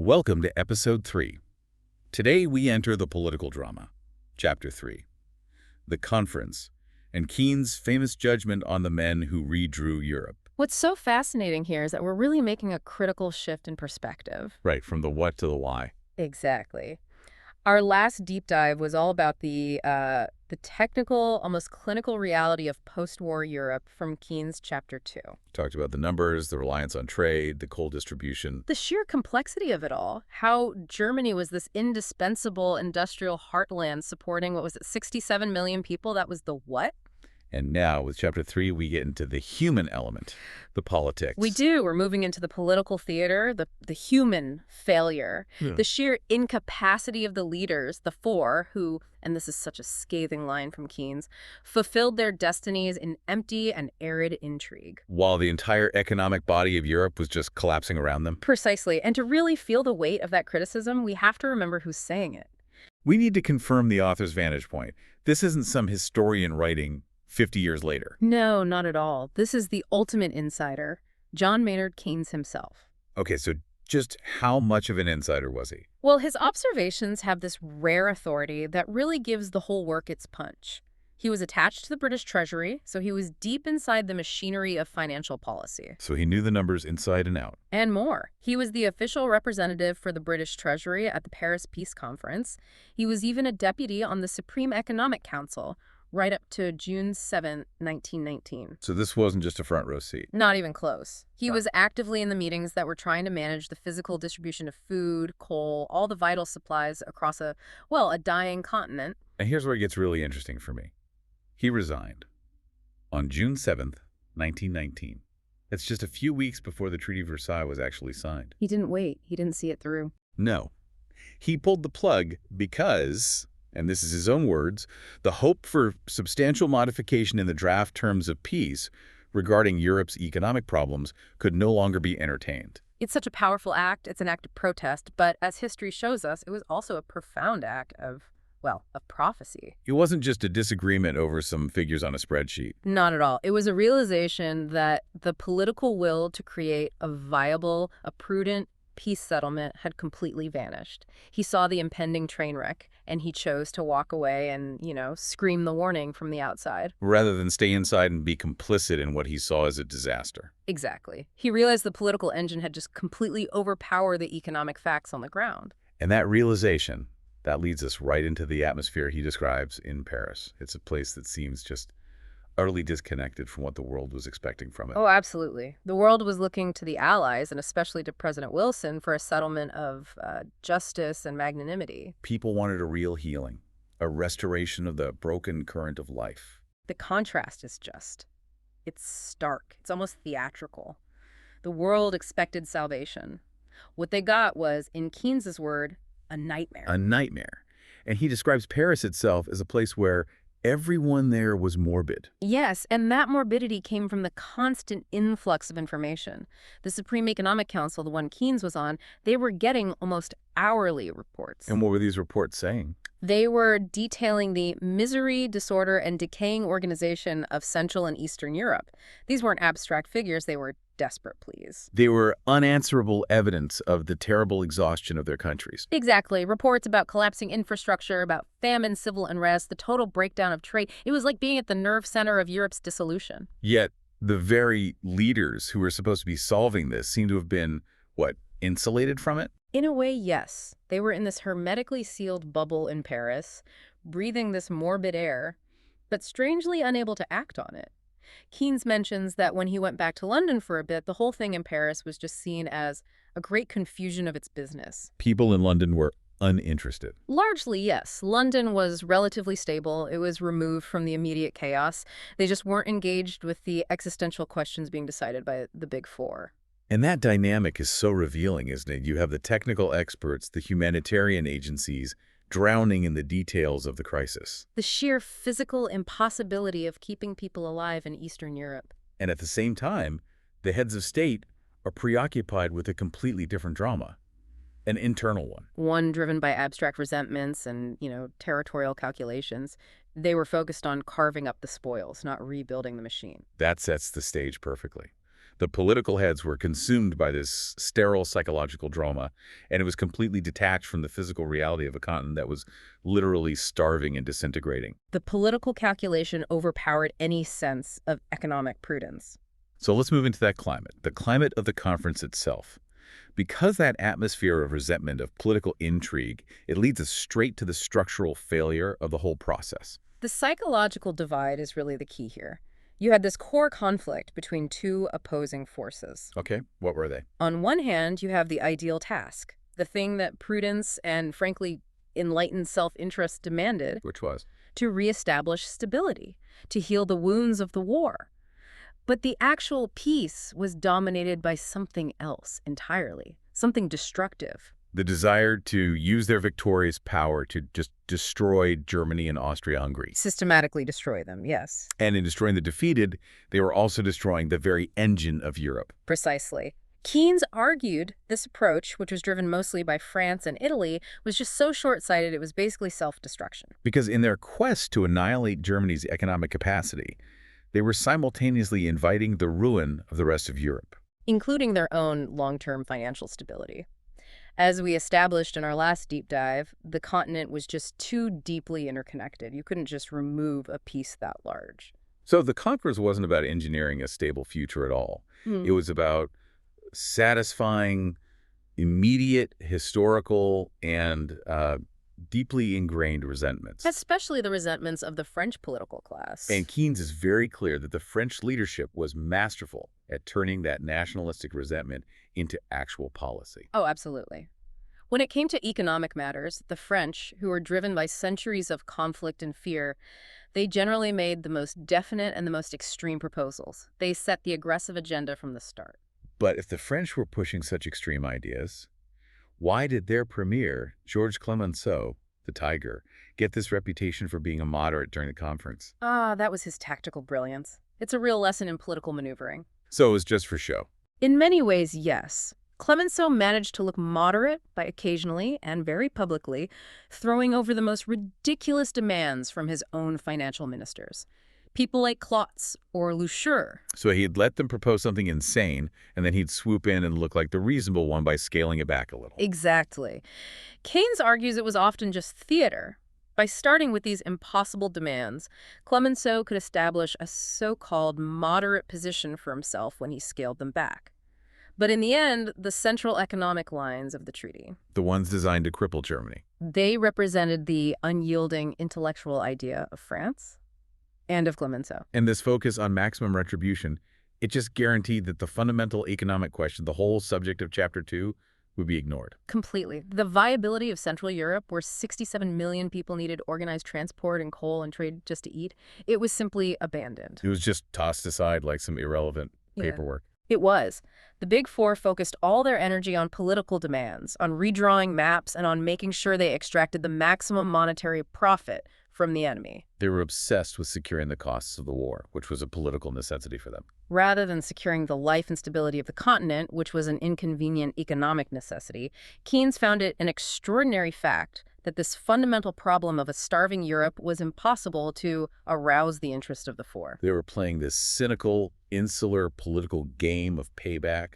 Welcome to Episode 3. Today we enter the political drama, Chapter 3, the conference, and Keynes' famous judgment on the men who redrew Europe. What's so fascinating here is that we're really making a critical shift in perspective. Right, from the what to the why. Exactly. Our last deep dive was all about the technical, almost clinical reality of post-war Europe from Keynes' Chapter 2. Talked about the numbers, the reliance on trade, the coal distribution. The sheer complexity of it all, how Germany was this indispensable industrial heartland supporting, 67 million people? That was the what? And now, with Chapter 3, we get into the human element, the politics. We do. We're moving into the political theater, the human failure, the sheer incapacity of the leaders, the four, who, and this is such a scathing line from Keynes, fulfilled their destinies in empty and arid intrigue. While the entire economic body of Europe was just collapsing around them. Precisely. And to really feel the weight of that criticism, we have to remember who's saying it. We need to confirm the author's vantage point. This isn't some historian writing 50 years later. No, not at all. This is the ultimate insider, John Maynard Keynes himself. Okay, so just how much of an insider was he? Well, his observations have this rare authority that really gives the whole work its punch. He was attached to the British Treasury, so he was deep inside the machinery of financial policy. So he knew the numbers inside and out. And more. He was the official representative for the British Treasury at the Paris Peace Conference. He was even a deputy on the Supreme Economic Council, right up to June 7, 1919. So this wasn't just a front row seat. Not even close. He was actively in the meetings that were trying to manage the physical distribution of food, coal, all the vital supplies across a dying continent. And here's where it gets really interesting for me. He resigned on June 7th, 1919. That's just a few weeks before the Treaty of Versailles was actually signed. He didn't wait. He didn't see it through. No. He pulled the plug because, and this is his own words, the hope for substantial modification in the draft terms of peace regarding Europe's economic problems could no longer be entertained. It's such a powerful act. It's an act of protest. But as history shows us, it was also a profound act of prophecy. It wasn't just a disagreement over some figures on a spreadsheet. Not at all. It was a realization that the political will to create a viable, a prudent peace settlement had completely vanished. He saw the impending train wreck, and he chose to walk away and, scream the warning from the outside. Rather than stay inside and be complicit in what he saw as a disaster. Exactly. He realized the political engine had just completely overpowered the economic facts on the ground. And that realization, that leads us right into the atmosphere he describes in Paris. It's a place that seems just utterly disconnected from what the world was expecting from it. Oh, absolutely. The world was looking to the Allies, and especially to President Wilson, for a settlement of justice and magnanimity. People wanted a real healing, a restoration of the broken current of life. The contrast is it's stark. It's almost theatrical. The world expected salvation. What they got was, in Keynes's word, a nightmare. A nightmare. And he describes Paris itself as a place where everyone there was morbid. Yes, and that morbidity came from the constant influx of information. The Supreme Economic Council, the one Keynes was on, they were getting almost hourly reports. And what were these reports saying? They were detailing the misery, disorder, and decaying organization of Central and Eastern Europe. These weren't abstract figures, they were desperate pleas. They were unanswerable evidence of the terrible exhaustion of their countries. Exactly. Reports about collapsing infrastructure, about famine, civil unrest, the total breakdown of trade. It was like being at the nerve center of Europe's dissolution. Yet the very leaders who were supposed to be solving this seem to have been, insulated from it? In a way, yes. They were in this hermetically sealed bubble in Paris, breathing this morbid air, but strangely unable to act on it. Keynes mentions that when he went back to London for a bit, the whole thing in Paris was just seen as a great confusion of its business. People in London were uninterested. Largely, yes. London was relatively stable. It was removed from the immediate chaos. They just weren't engaged with the existential questions being decided by the Big Four. And that dynamic is so revealing, isn't it? You have the technical experts, the humanitarian agencies, drowning in the details of the crisis. The sheer physical impossibility of keeping people alive in Eastern Europe. And at the same time, the heads of state are preoccupied with a completely different drama, an internal one. One driven by abstract resentments and, territorial calculations. They were focused on carving up the spoils, not rebuilding the machine. That sets the stage perfectly. The political heads were consumed by this sterile psychological drama, and it was completely detached from the physical reality of a continent that was literally starving and disintegrating. The political calculation overpowered any sense of economic prudence. So let's move into that climate, the climate of the conference itself. Because that atmosphere of resentment, of political intrigue, it leads us straight to the structural failure of the whole process. The psychological divide is really the key here. You had this core conflict between two opposing forces. Okay, what were they? On one hand, you have the ideal task, the thing that prudence and, frankly, enlightened self-interest demanded, Which was? to reestablish stability, to heal the wounds of the war. But the actual peace was dominated by something else entirely, something destructive. The desire to use their victorious power to just destroy Germany and Austria-Hungary. Systematically destroy them, yes. And in destroying the defeated, they were also destroying the very engine of Europe. Precisely. Keynes argued this approach, which was driven mostly by France and Italy, was just so short-sighted it was basically self-destruction. Because in their quest to annihilate Germany's economic capacity, they were simultaneously inviting the ruin of the rest of Europe. Including their own long-term financial stability. As we established in our last deep dive, the continent was just too deeply interconnected. You couldn't just remove a piece that large. So the conference wasn't about engineering a stable future at all. It was about satisfying immediate historical and deeply ingrained resentments. Especially the resentments of the French political class. And Keynes is very clear that the French leadership was masterful at turning that nationalistic resentment into actual policy. Oh, absolutely. When it came to economic matters, the French, who were driven by centuries of conflict and fear, they generally made the most definite and the most extreme proposals. They set the aggressive agenda from the start. But if the French were pushing such extreme ideas, why did their premier, Georges Clemenceau, the Tiger, get this reputation for being a moderate during the conference? That was his tactical brilliance. It's a real lesson in political maneuvering. So it was just for show. In many ways, yes. Clemenceau managed to look moderate by occasionally, and very publicly, throwing over the most ridiculous demands from his own financial ministers. People like Klotz or Loucheur. So he'd let them propose something insane, and then he'd swoop in and look like the reasonable one by scaling it back a little. Exactly. Keynes argues it was often just theater. By starting with these impossible demands, Clemenceau could establish a so-called moderate position for himself when he scaled them back. But in the end, the central economic lines of the treaty, The ones designed to cripple Germany. they represented the unyielding intellectual idea of France and of Clemenceau. And this focus on maximum retribution, it just guaranteed that the fundamental economic question, the whole subject of Chapter 2, would be ignored. Completely. The viability of Central Europe, where 67 million people needed organized transport and coal and trade just to eat, it was simply abandoned. It was just tossed aside like some irrelevant paperwork. It was. The Big Four focused all their energy on political demands, on redrawing maps, and on making sure they extracted the maximum monetary profit from the enemy, They were obsessed with securing the costs of the war, which was a political necessity for them. rather than securing the life and stability of the continent, which was an inconvenient economic necessity. Keynes found it an extraordinary fact that this fundamental problem of a starving Europe was impossible to arouse the interest of the four. They were playing this cynical, insular political game of payback,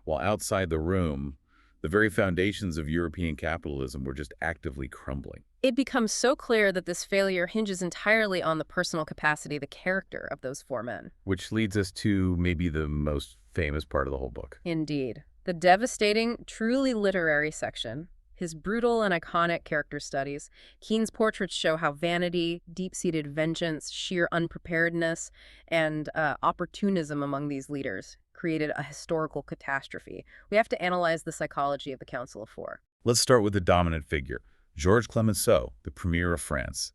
while outside the room, the very foundations of European capitalism were just actively crumbling. It becomes so clear that this failure hinges entirely on the personal capacity, the character of those four men. Which leads us to maybe the most famous part of the whole book. Indeed. The devastating, truly literary section, his brutal and iconic character studies. Keynes' portraits show how vanity, deep-seated vengeance, sheer unpreparedness, and opportunism among these leaders created a historical catastrophe. We have to analyze the psychology of the Council of Four. Let's start with the dominant figure, Georges Clemenceau, the premier of France.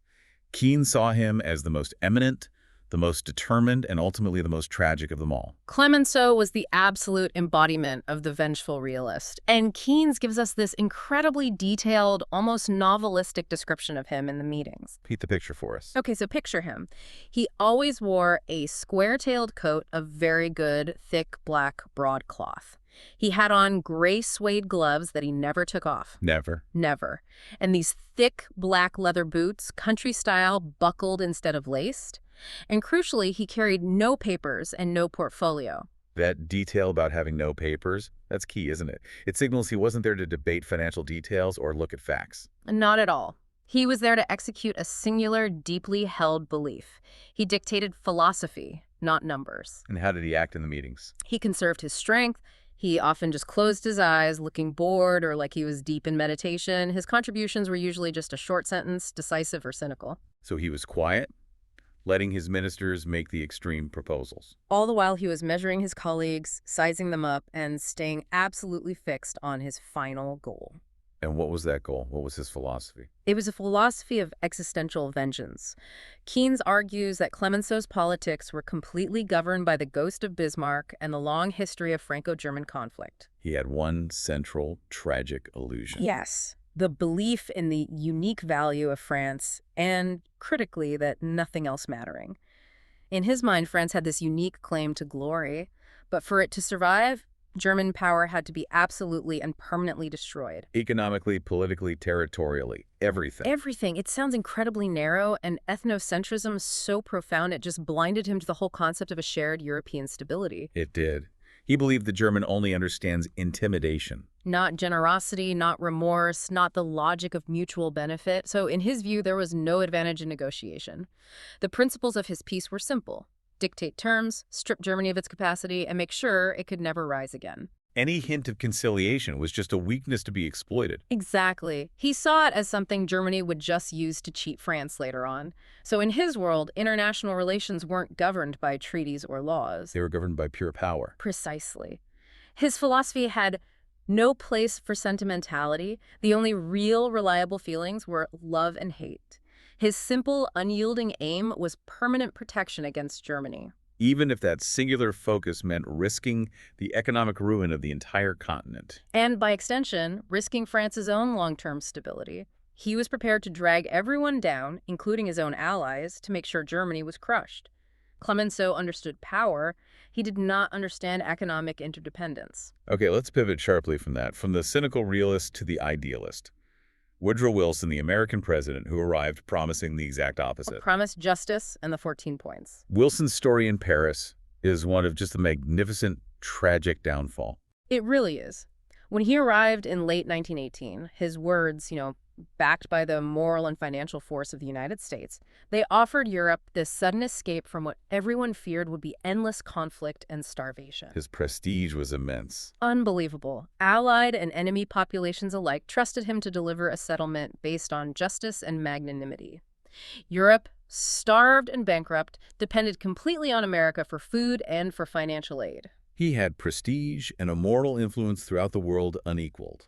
Keynes saw him as the most eminent, the most determined, and ultimately the most tragic of them all. Clemenceau was the absolute embodiment of the vengeful realist, and Keynes gives us this incredibly detailed, almost novelistic description of him in the meetings. Paint the picture for us. Okay, so picture him. He always wore a square-tailed coat of very good, thick, black broadcloth. He had on gray suede gloves that he never took off. Never. Never. And these thick black leather boots, country-style, buckled instead of laced. And crucially, he carried no papers and no portfolio. That detail about having no papers, that's key, isn't it? It signals he wasn't there to debate financial details or look at facts. Not at all. He was there to execute a singular, deeply held belief. He dictated philosophy, not numbers. And how did he act in the meetings? He conserved his strength. He often just closed his eyes, looking bored or like he was deep in meditation. His contributions were usually just a short sentence, decisive or cynical. So he was quiet, letting his ministers make the extreme proposals. All the while he was measuring his colleagues, sizing them up, and staying absolutely fixed on his final goal. And what was that goal? What was his philosophy? It was a philosophy of existential vengeance. Keynes argues that Clemenceau's politics were completely governed by the ghost of Bismarck and the long history of Franco-German conflict. He had one central, tragic illusion. Yes, the belief in the unique value of France and, critically, that nothing else mattering. In his mind, France had this unique claim to glory, but for it to survive, German power had to be absolutely and permanently destroyed. Economically, politically, territorially, everything. Everything. It sounds incredibly narrow, and ethnocentrism so profound it just blinded him to the whole concept of a shared European stability. It did. He believed the German only understands intimidation. Not generosity, not remorse, not the logic of mutual benefit. So in his view, there was no advantage in negotiation. The principles of his peace were simple. Dictate terms, strip Germany of its capacity, and make sure it could never rise again. Any hint of conciliation was just a weakness to be exploited. Exactly. He saw it as something Germany would just use to cheat France later on. So in his world, international relations weren't governed by treaties or laws. They were governed by pure power. Precisely. His philosophy had no place for sentimentality. The only real, reliable feelings were love and hate. His simple, unyielding aim was permanent protection against Germany. Even if that singular focus meant risking the economic ruin of the entire continent. And by extension, risking France's own long-term stability. He was prepared to drag everyone down, including his own allies, to make sure Germany was crushed. Clemenceau understood power. He did not understand economic interdependence. Okay, let's pivot sharply from that, from the cynical realist to the idealist. Woodrow Wilson, the American president who arrived promising the exact opposite. Promised justice and the 14 points. Wilson's story in Paris is one of just a magnificent, tragic downfall. It really is. When he arrived in late 1918, his words, backed by the moral and financial force of the United States, they offered Europe this sudden escape from what everyone feared would be endless conflict and starvation. His prestige was immense. Unbelievable. Allied and enemy populations alike trusted him to deliver a settlement based on justice and magnanimity. Europe, starved and bankrupt, depended completely on America for food and for financial aid. He had prestige and a moral influence throughout the world unequaled.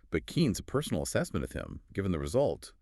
But Keynes' personal assessment of him, given the result,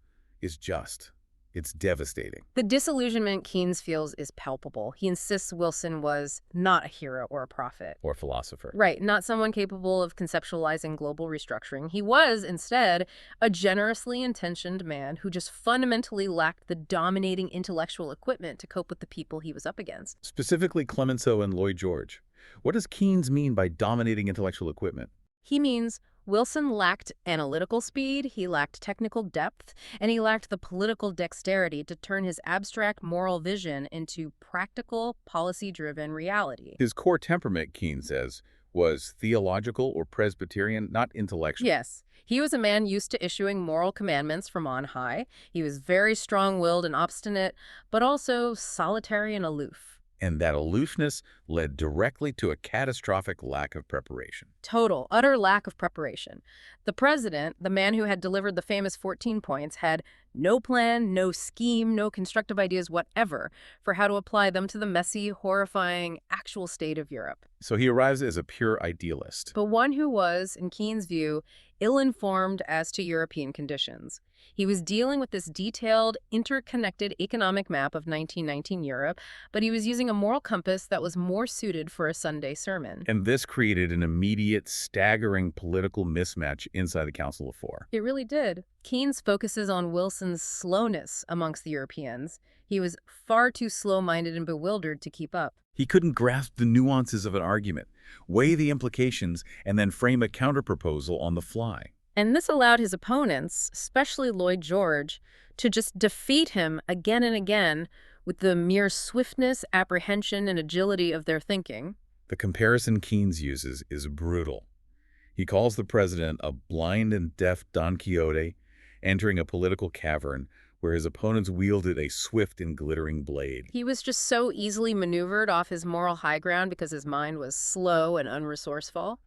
is just. It's devastating. The disillusionment Keynes feels is palpable. He insists Wilson was not a hero or a prophet. Or philosopher. Right, not someone capable of conceptualizing global restructuring. He was, instead, a generously intentioned man who just fundamentally lacked the dominating intellectual equipment to cope with the people he was up against. Specifically Clemenceau and Lloyd George. What does Keynes mean by dominating intellectual equipment? He means Wilson lacked analytical speed, he lacked technical depth, and he lacked the political dexterity to turn his abstract moral vision into practical, policy-driven reality. His core temperament, Keynes says, was theological or Presbyterian, not intellectual. Yes. He was a man used to issuing moral commandments from on high. He was very strong-willed and obstinate, but also solitary and aloof. And that aloofness led directly to a catastrophic lack of preparation. Total, utter lack of preparation. The president, the man who had delivered the famous 14 points, had no plan, no scheme, no constructive ideas whatever for how to apply them to the messy, horrifying, actual state of Europe. So he arrives as a pure idealist. But one who was, in Keynes' view, ill-informed as to European conditions. He was dealing with this detailed, interconnected economic map of 1919 Europe, but he was using a moral compass that was more suited for a Sunday sermon. And this created an immediate, staggering political mismatch inside the Council of Four. It really did. Keynes focuses on Wilson's slowness amongst the Europeans. He was far too slow-minded and bewildered to keep up. He couldn't grasp the nuances of an argument, weigh the implications, and then frame a counterproposal on the fly. And this allowed his opponents, especially Lloyd George, to just defeat him again and again with the mere swiftness, apprehension, and agility of their thinking. The comparison Keynes uses is brutal. He calls the president a blind and deaf Don Quixote entering a political cavern where his opponents wielded a swift and glittering blade. He was just so easily maneuvered off his moral high ground because his mind was slow and unresourceful.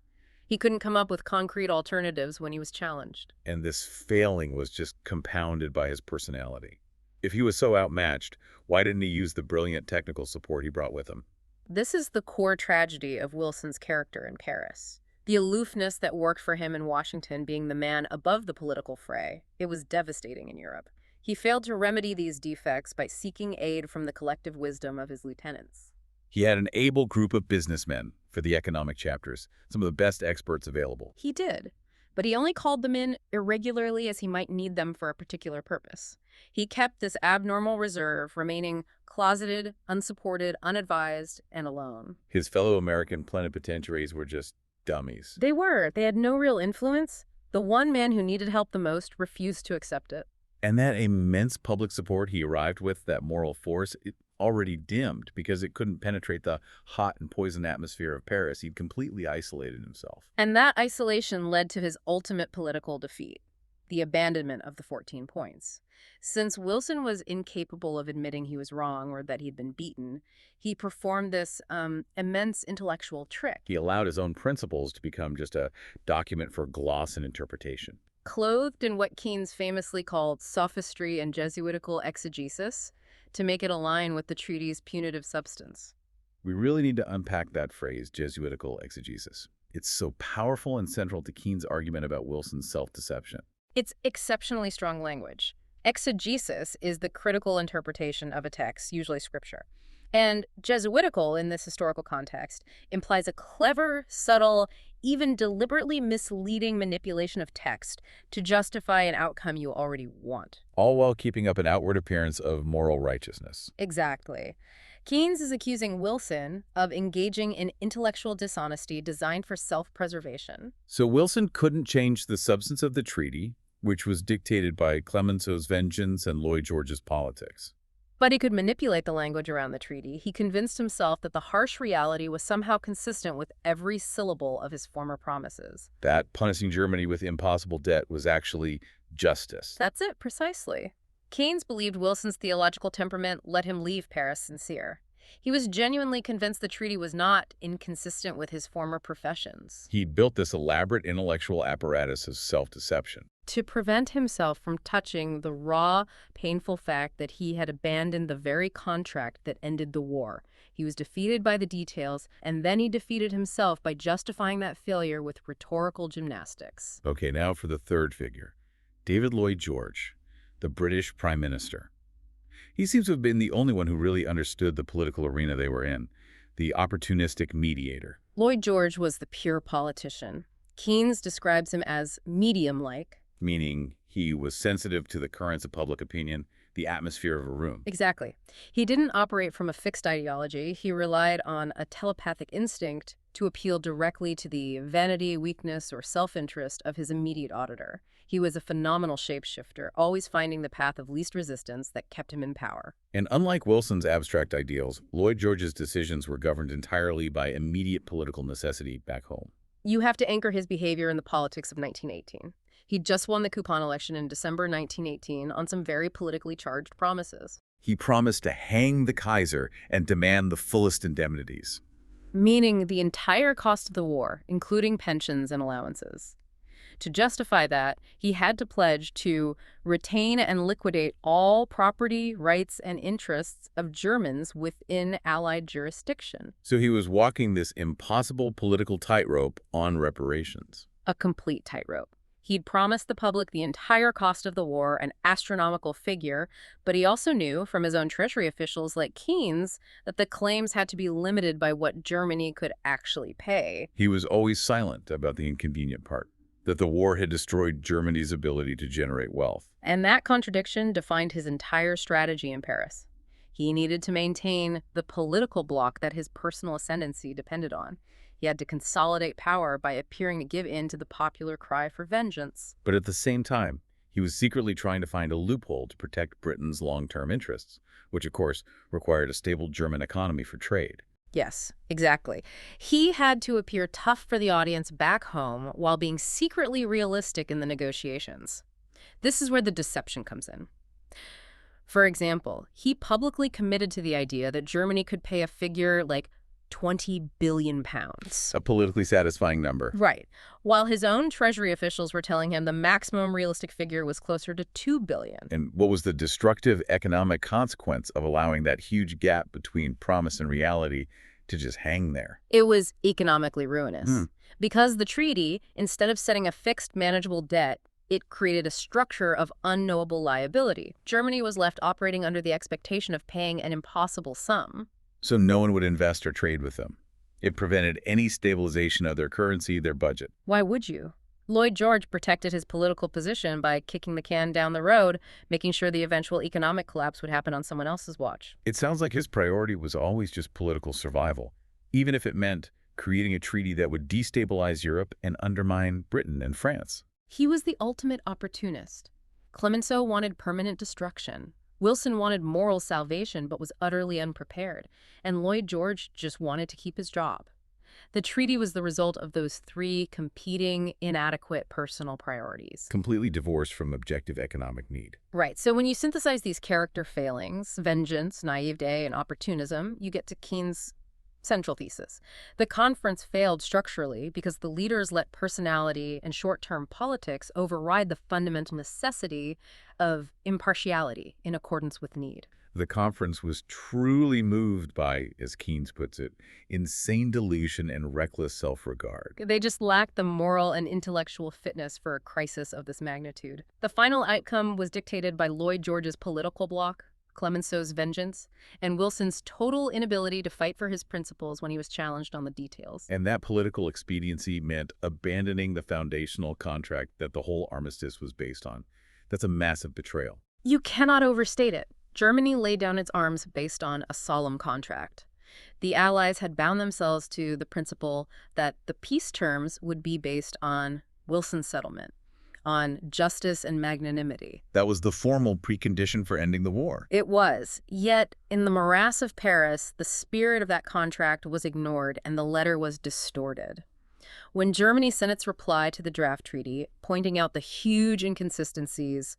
He couldn't come up with concrete alternatives when he was challenged. And this failing was just compounded by his personality. If he was so outmatched, why didn't he use the brilliant technical support he brought with him? This is the core tragedy of Wilson's character in Paris. The aloofness that worked for him in Washington being the man above the political fray, it was devastating in Europe. He failed to remedy these defects by seeking aid from the collective wisdom of his lieutenants. He had an able group of businessmen for the economic chapters, some of the best experts available. He did, but he only called them in irregularly as he might need them for a particular purpose. He kept this abnormal reserve, remaining closeted, unsupported, unadvised, and alone. His fellow American plenipotentiaries were just dummies. They were. They had no real influence. The one man who needed help the most refused to accept it. And that immense public support he arrived with, that moral force, it already dimmed because it couldn't penetrate the hot and poison atmosphere of Paris. He'd completely isolated himself. And that isolation led to his ultimate political defeat, the abandonment of the 14 points. Since Wilson was incapable of admitting he was wrong or that he'd been beaten, he performed this immense intellectual trick. He allowed his own principles to become just a document for gloss and interpretation. Clothed in what Keynes famously called sophistry and Jesuitical exegesis, to make it align with the treaty's punitive substance. We really need to unpack that phrase, Jesuitical exegesis. It's so powerful and central to Keynes' argument about Wilson's self-deception. It's exceptionally strong language. Exegesis is the critical interpretation of a text, usually scripture. And Jesuitical, in this historical context, implies a clever, subtle, even deliberately misleading manipulation of text to justify an outcome you already want. All while keeping up an outward appearance of moral righteousness. Exactly. Keynes is accusing Wilson of engaging in intellectual dishonesty designed for self-preservation. So Wilson couldn't change the substance of the treaty, which was dictated by Clemenceau's vengeance and Lloyd George's politics. But he could manipulate the language around the treaty. He convinced himself that the harsh reality was somehow consistent with every syllable of his former promises. That punishing Germany with impossible debt was actually justice. That's it, precisely. Keynes believed Wilson's theological temperament let him leave Paris sincere. He was genuinely convinced the treaty was not inconsistent with his former professions. He'd built this elaborate intellectual apparatus of self-deception. To prevent himself from touching the raw, painful fact that he had abandoned the very contract that ended the war. He was defeated by the details, and then he defeated himself by justifying that failure with rhetorical gymnastics. Okay, now for the third figure, David Lloyd George, the British Prime Minister. He seems to have been the only one who really understood the political arena they were in, the opportunistic mediator. Lloyd George was the pure politician. Keynes describes him as medium-like. Meaning he was sensitive to the currents of public opinion, the atmosphere of a room. Exactly. He didn't operate from a fixed ideology. He relied on a telepathic instinct to appeal directly to the vanity, weakness, or self-interest of his immediate auditor. He was a phenomenal shapeshifter, always finding the path of least resistance that kept him in power. And unlike Wilson's abstract ideals, Lloyd George's decisions were governed entirely by immediate political necessity back home. You have to anchor his behavior in the politics of 1918. He just won the coupon election in December 1918 on some very politically charged promises. He promised to hang the Kaiser and demand the fullest indemnities. Meaning the entire cost of the war, including pensions and allowances. To justify that, he had to pledge to retain and liquidate all property, rights, and interests of Germans within Allied jurisdiction. So he was walking this impossible political tightrope on reparations. A complete tightrope. He'd promised the public the entire cost of the war, an astronomical figure, but he also knew from his own treasury officials like Keynes that the claims had to be limited by what Germany could actually pay. He was always silent about the inconvenient part, that the war had destroyed Germany's ability to generate wealth. And that contradiction defined his entire strategy in Paris. He needed to maintain the political bloc that his personal ascendancy depended on. He had to consolidate power by appearing to give in to the popular cry for vengeance. But at the same time, he was secretly trying to find a loophole to protect Britain's long-term interests, which of course required a stable German economy for trade. Yes, exactly. He had to appear tough for the audience back home while being secretly realistic in the negotiations. This is where the deception comes in. For example, he publicly committed to the idea that Germany could pay a figure like 20 billion pounds. A politically satisfying number. Right. While his own treasury officials were telling him the maximum realistic figure was closer to 2 billion. And what was the destructive economic consequence of allowing that huge gap between promise and reality to just hang there? It was economically ruinous. Because the treaty, instead of setting a fixed manageable debt, it created a structure of unknowable liability. Germany was left operating under the expectation of paying an impossible sum. So no one would invest or trade with them. It prevented any stabilization of their currency, their budget. Why would you? Lloyd George protected his political position by kicking the can down the road, making sure the eventual economic collapse would happen on someone else's watch. It sounds like his priority was always just political survival, even if it meant creating a treaty that would destabilize Europe and undermine Britain and France. He was the ultimate opportunist. Clemenceau wanted permanent destruction. Wilson wanted moral salvation but was utterly unprepared. And Lloyd George just wanted to keep his job. The treaty was the result of those three competing, inadequate personal priorities. Completely divorced from objective economic need. Right. So when you synthesize these character failings, vengeance, naivete, and opportunism, you get to Keynes' central thesis. The conference failed structurally because the leaders let personality and short-term politics override the fundamental necessity of impartiality in accordance with need. The conference was truly moved by, as Keynes puts it, insane delusion and reckless self-regard. They just lacked the moral and intellectual fitness for a crisis of this magnitude. The final outcome was dictated by Lloyd George's political bloc, Clemenceau's vengeance, and Wilson's total inability to fight for his principles when he was challenged on the details. And that political expediency meant abandoning the foundational contract that the whole armistice was based on. That's a massive betrayal. You cannot overstate it. Germany laid down its arms based on a solemn contract. The Allies had bound themselves to the principle that the peace terms would be based on Wilson's settlement, on justice and magnanimity. That was the formal precondition for ending the war. It was. Yet, in the morass of Paris, the spirit of that contract was ignored and the letter was distorted. When Germany sent its reply to the draft treaty, pointing out the huge inconsistencies,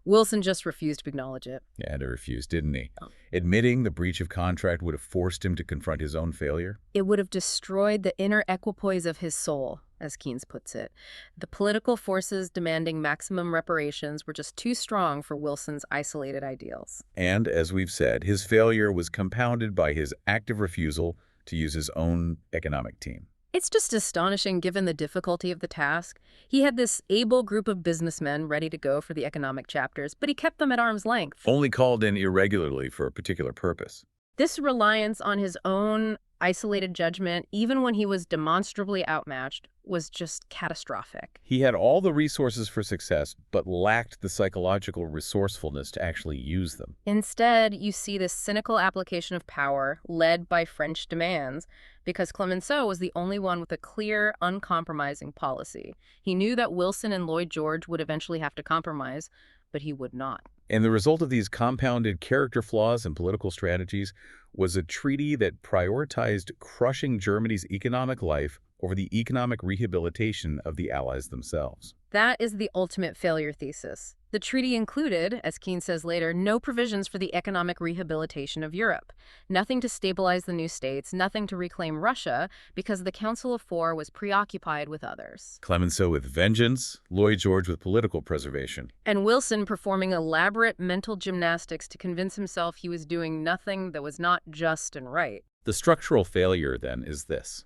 Wilson just refused to acknowledge it. Yeah, he refused, didn't he? Admitting the breach of contract would have forced him to confront his own failure. It would have destroyed the inner equipoise of his soul, as Keynes puts it. The political forces demanding maximum reparations were just too strong for Wilson's isolated ideals. And, as we've said, his failure was compounded by his active refusal to use his own economic team. It's just astonishing given the difficulty of the task. He had this able group of businessmen ready to go for the economic chapters, but he kept them at arm's length. Only called in irregularly for a particular purpose. This reliance on his own isolated judgment, even when he was demonstrably outmatched, was just catastrophic. He had all the resources for success, but lacked the psychological resourcefulness to actually use them. Instead, you see this cynical application of power led by French demands, because Clemenceau was the only one with a clear, uncompromising policy. He knew that Wilson and Lloyd George would eventually have to compromise, but he would not. And the result of these compounded character flaws and political strategies was a treaty that prioritized crushing Germany's economic life over the economic rehabilitation of the Allies themselves. That is the ultimate failure thesis. The treaty included, as Keynes says later, no provisions for the economic rehabilitation of Europe. Nothing to stabilize the new states, nothing to reclaim Russia, because the Council of Four was preoccupied with others. Clemenceau with vengeance, Lloyd George with political preservation. And Wilson performing elaborate mental gymnastics to convince himself he was doing nothing that was not just and right. The structural failure, then, is this.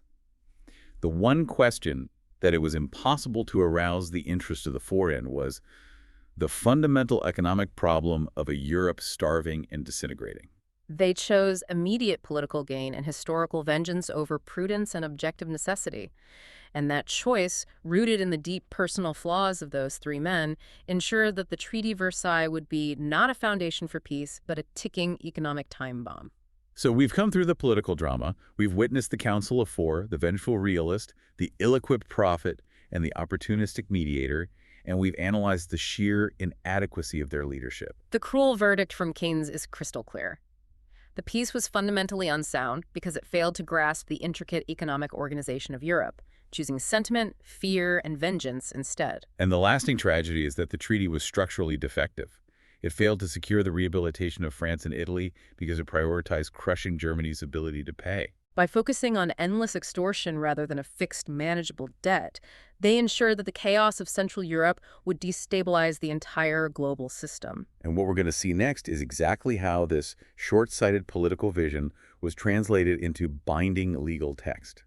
The one question that it was impossible to arouse the interest of the four in was the fundamental economic problem of a Europe starving and disintegrating. They chose immediate political gain and historical vengeance over prudence and objective necessity. And that choice, rooted in the deep personal flaws of those three men, ensured that the Treaty of Versailles would be not a foundation for peace, but a ticking economic time bomb. So we've come through the political drama, we've witnessed the Council of Four, the vengeful realist, the ill-equipped prophet, and the opportunistic mediator, and we've analyzed the sheer inadequacy of their leadership. The cruel verdict from Keynes is crystal clear. The peace was fundamentally unsound because it failed to grasp the intricate economic organization of Europe, choosing sentiment, fear, and vengeance instead. And the lasting tragedy is that the treaty was structurally defective. It failed to secure the rehabilitation of France and Italy because it prioritized crushing Germany's ability to pay. By focusing on endless extortion rather than a fixed, manageable debt, they ensured that the chaos of Central Europe would destabilize the entire global system. And what we're going to see next is exactly how this short-sighted political vision was translated into binding legal text.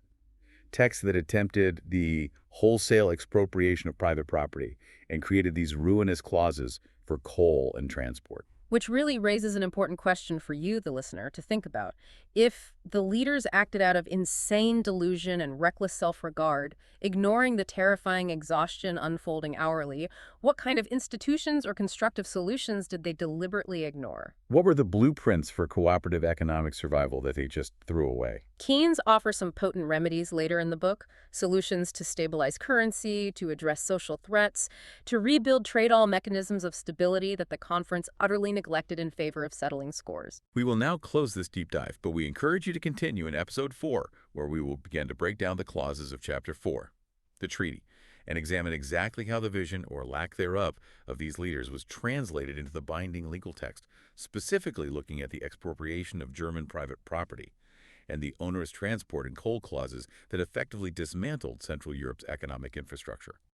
Text that attempted the wholesale expropriation of private property and created these ruinous clauses for coal and transport. Which really raises an important question for you, the listener, to think about. If the leaders acted out of insane delusion and reckless self-regard, ignoring the terrifying exhaustion unfolding hourly, what kind of institutions or constructive solutions did they deliberately ignore? What were the blueprints for cooperative economic survival that they just threw away? Keynes offers some potent remedies later in the book, solutions to stabilize currency, to address social threats, to rebuild trade-all mechanisms of stability that the conference utterly neglected in favor of settling scores. We will now close this deep dive, but we encourage you to continue in Episode 4, where we will begin to break down the clauses of Chapter 4, the treaty, and examine exactly how the vision, or lack thereof, of these leaders was translated into the binding legal text, specifically looking at the expropriation of German private property and the onerous transport and coal clauses that effectively dismantled Central Europe's economic infrastructure.